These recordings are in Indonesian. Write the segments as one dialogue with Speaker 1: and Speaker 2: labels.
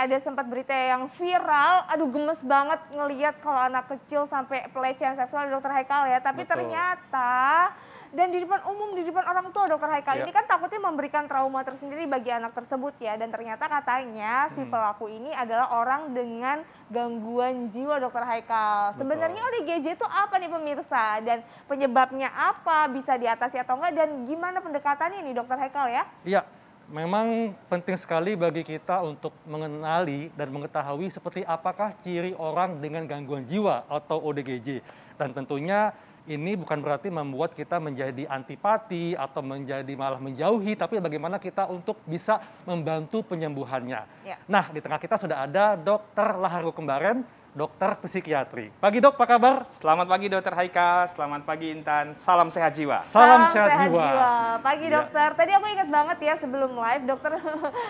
Speaker 1: ada sempat berita yang viral, aduh gemes banget ngelihat kalau anak kecil sampai pelecehan seksual Dokter Haikal ya. Tapi
Speaker 2: Betul.
Speaker 1: ternyata dan di depan umum, di depan orang tua Dokter Haikal
Speaker 2: Iya.
Speaker 1: ini kan takutnya memberikan trauma tersendiri bagi anak tersebut ya. Dan ternyata katanya si
Speaker 2: Mhm.
Speaker 1: pelaku ini adalah orang dengan gangguan jiwa Dokter Haikal. Sebenarnya
Speaker 2: Betul.
Speaker 1: ODGJ itu apa nih pemirsa? Dan penyebabnya apa? Bisa diatasi atau enggak? Dan gimana pendekatannya nih Dokter Haikal ya?
Speaker 2: Iya, memang penting sekali bagi kita untuk mengenali dan mengetahui seperti apakah ciri orang dengan gangguan jiwa atau ODGJ. Dan tentunya ini bukan berarti membuat kita menjadi antipati atau menjadi malah menjauhi, tapi bagaimana kita untuk bisa membantu penyembuhannya.
Speaker 1: Ya.
Speaker 2: Nah, di tengah kita sudah ada Dokter Laharu Kembaren, dokter psikiatri. Pagi dok, apa kabar?
Speaker 3: Selamat pagi Dokter Haika, selamat pagi Intan, salam sehat jiwa.
Speaker 2: Salam sehat jiwa.
Speaker 1: Pagi
Speaker 2: Ya.
Speaker 1: dokter. Tadi aku ingat banget ya sebelum live dokter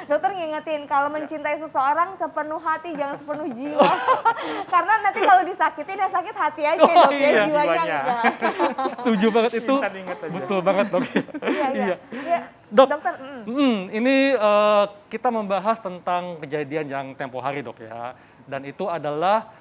Speaker 1: dokter ngingetin kalau mencintai seseorang sepenuh hati jangan sepenuh jiwa. Karena nanti kalau disakitin yang sakit hati aja
Speaker 2: Oh,
Speaker 1: dok ya
Speaker 2: iya,
Speaker 1: jiwanya
Speaker 3: jiwanya.
Speaker 1: enggak.
Speaker 2: Setuju banget itu.
Speaker 3: Intan ingat aja.
Speaker 2: Betul banget dok.
Speaker 1: Iya. Iya.
Speaker 2: Dok,
Speaker 1: Dokter,
Speaker 2: ini kita membahas tentang kejadian yang tempo hari dok ya. Dan itu adalah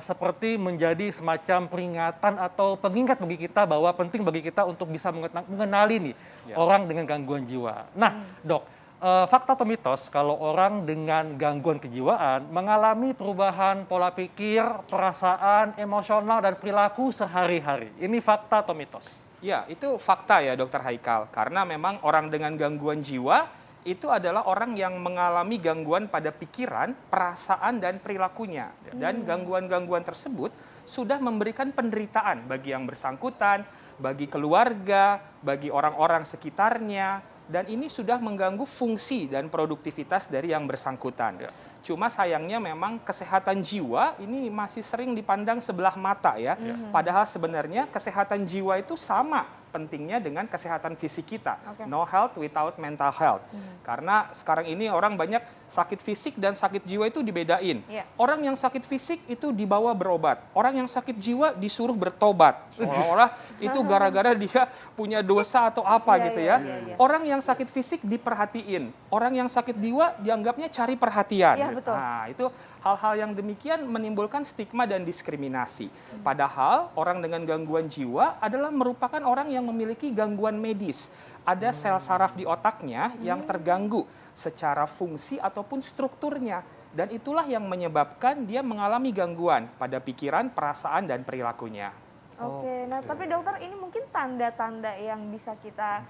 Speaker 2: seperti menjadi semacam peringatan atau pengingat bagi kita bahwa penting bagi kita untuk bisa mengenali nih
Speaker 3: Ya.
Speaker 2: orang dengan gangguan jiwa. Nah dok, fakta atau mitos kalau orang dengan gangguan kejiwaan mengalami perubahan pola pikir, perasaan, emosional, dan perilaku sehari-hari. Ini fakta atau mitos?
Speaker 3: Ya, itu fakta ya Dokter Haikal, karena memang orang dengan gangguan jiwa itu adalah orang yang mengalami gangguan pada pikiran, perasaan, dan perilakunya. Dan gangguan-gangguan tersebut sudah memberikan penderitaan bagi yang bersangkutan, bagi keluarga, bagi orang-orang sekitarnya, dan ini sudah mengganggu fungsi dan produktivitas dari yang bersangkutan.
Speaker 2: Ya.
Speaker 3: Cuma sayangnya memang kesehatan jiwa ini masih sering dipandang sebelah mata ya. Padahal sebenarnya kesehatan jiwa itu sama pentingnya dengan kesehatan fisik kita.
Speaker 1: Oke.
Speaker 3: No health without mental health. Karena sekarang ini orang banyak sakit fisik dan sakit jiwa itu dibedain.
Speaker 1: Iya.
Speaker 3: Orang yang sakit fisik itu dibawa berobat. Orang yang sakit jiwa disuruh bertobat. Seolah-olah itu gara-gara dia punya dosa atau apa
Speaker 1: Iya,
Speaker 3: gitu
Speaker 1: iya,
Speaker 3: ya.
Speaker 1: iya.
Speaker 3: Orang yang sakit fisik diperhatiin. Orang yang sakit jiwa dianggapnya cari perhatian.
Speaker 1: Iya, betul.
Speaker 3: Nah, itu hal-hal yang demikian menimbulkan stigma dan diskriminasi. Padahal orang dengan gangguan jiwa adalah merupakan orang yang memiliki gangguan medis. Ada sel saraf di otaknya yang terganggu secara fungsi ataupun strukturnya. Dan itulah yang menyebabkan dia mengalami gangguan pada pikiran, perasaan, dan perilakunya.
Speaker 1: Oke, nah tapi dokter ini mungkin tanda-tanda yang bisa kita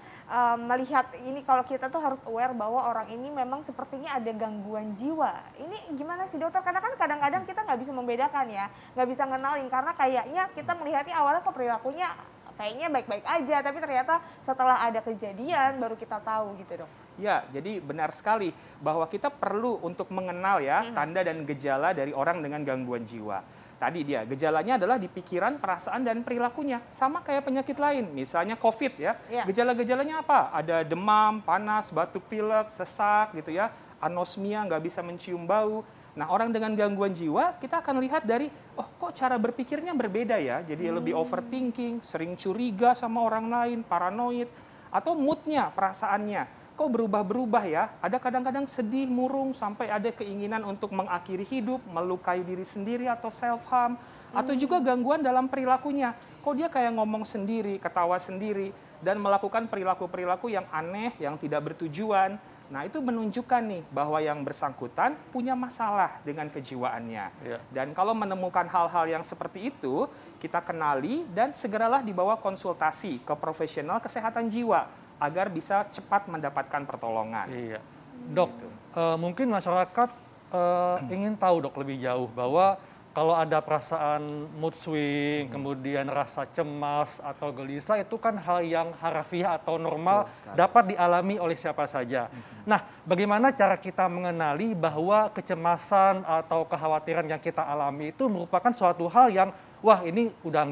Speaker 1: melihat ini kalau kita tuh harus aware bahwa orang ini memang sepertinya ada gangguan jiwa. Ini gimana sih dokter? Karena kan kadang-kadang kita nggak bisa membedakan ya, nggak bisa ngenalin karena kayaknya kita melihatnya awalnya kok perilakunya kayaknya baik-baik aja, tapi ternyata setelah ada kejadian baru kita tahu gitu dok.
Speaker 3: Ya, jadi benar sekali bahwa kita perlu untuk mengenal ya tanda dan gejala dari orang dengan gangguan jiwa. Tadi dia, gejalanya adalah di pikiran, perasaan, dan perilakunya. Sama kayak penyakit lain, misalnya COVID ya.
Speaker 1: Iya.
Speaker 3: Gejala-gejalanya apa? Ada demam, panas, batuk pilek, sesak gitu ya. Anosmia, nggak bisa mencium bau. Nah, orang dengan gangguan jiwa, kita akan lihat dari, oh kok cara berpikirnya berbeda ya. Jadi lebih overthinking, sering curiga sama orang lain, paranoid. Atau moodnya, perasaannya. Kok berubah-berubah ya? Ada kadang-kadang sedih, murung, sampai ada keinginan untuk mengakhiri hidup, melukai diri sendiri atau self-harm. Atau juga gangguan dalam perilakunya. Kok dia kayak ngomong sendiri, ketawa sendiri, dan melakukan perilaku-perilaku yang aneh, yang tidak bertujuan. Nah, itu menunjukkan nih bahwa yang bersangkutan punya masalah dengan kejiwaannya.
Speaker 2: Ya.
Speaker 3: Dan kalau menemukan hal-hal yang seperti itu, kita kenali dan segeralah dibawa konsultasi ke profesional kesehatan jiwa agar bisa cepat mendapatkan pertolongan.
Speaker 2: Iya. Dok, mungkin masyarakat ingin tahu dok lebih jauh bahwa kalau ada perasaan mood swing, kemudian rasa cemas atau gelisah itu kan hal yang harafiah atau normal
Speaker 3: Betul sekali.
Speaker 2: dapat dialami oleh siapa saja. Nah, bagaimana cara kita mengenali bahwa kecemasan atau kekhawatiran yang kita alami itu merupakan suatu hal yang wah ini udah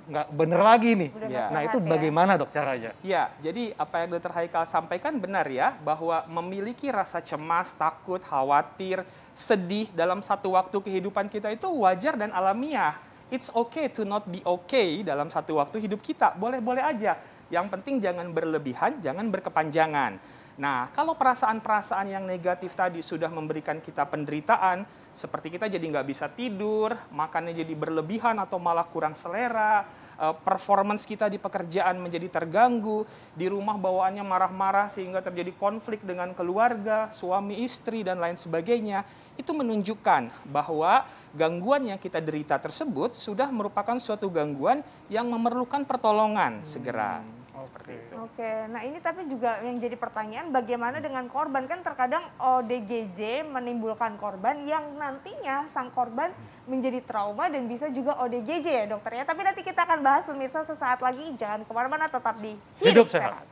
Speaker 2: nggak bener lagi nih.
Speaker 1: Udah
Speaker 3: Ya.
Speaker 1: nggak
Speaker 2: Nah
Speaker 1: sehat
Speaker 2: itu
Speaker 1: ya.
Speaker 2: bagaimana dok caranya?
Speaker 3: Ya, jadi apa yang Dr. Haikal sampaikan benar ya, bahwa memiliki rasa cemas, takut, khawatir, sedih dalam satu waktu kehidupan kita itu wajar dan alamiah. It's okay to not be okay dalam satu waktu hidup kita, boleh-boleh aja. Yang penting jangan berlebihan, jangan berkepanjangan. Nah, kalau perasaan-perasaan yang negatif tadi sudah memberikan kita penderitaan, seperti kita jadi nggak bisa tidur, makannya jadi berlebihan atau malah kurang selera, performance kita di pekerjaan menjadi terganggu, di rumah bawaannya marah-marah sehingga terjadi konflik dengan keluarga, suami istri, dan lain sebagainya, itu menunjukkan bahwa gangguan yang kita derita tersebut sudah merupakan suatu gangguan yang memerlukan pertolongan segera. Seperti itu.
Speaker 1: Oke, nah ini tapi juga yang jadi pertanyaan bagaimana dengan korban, kan terkadang ODGJ menimbulkan korban yang nantinya sang korban menjadi trauma dan bisa juga ODGJ ya dokter ya. Tapi nanti kita akan bahas pemirsa sesaat lagi, jangan kemana-mana, tetap di
Speaker 2: Hidup Sehat.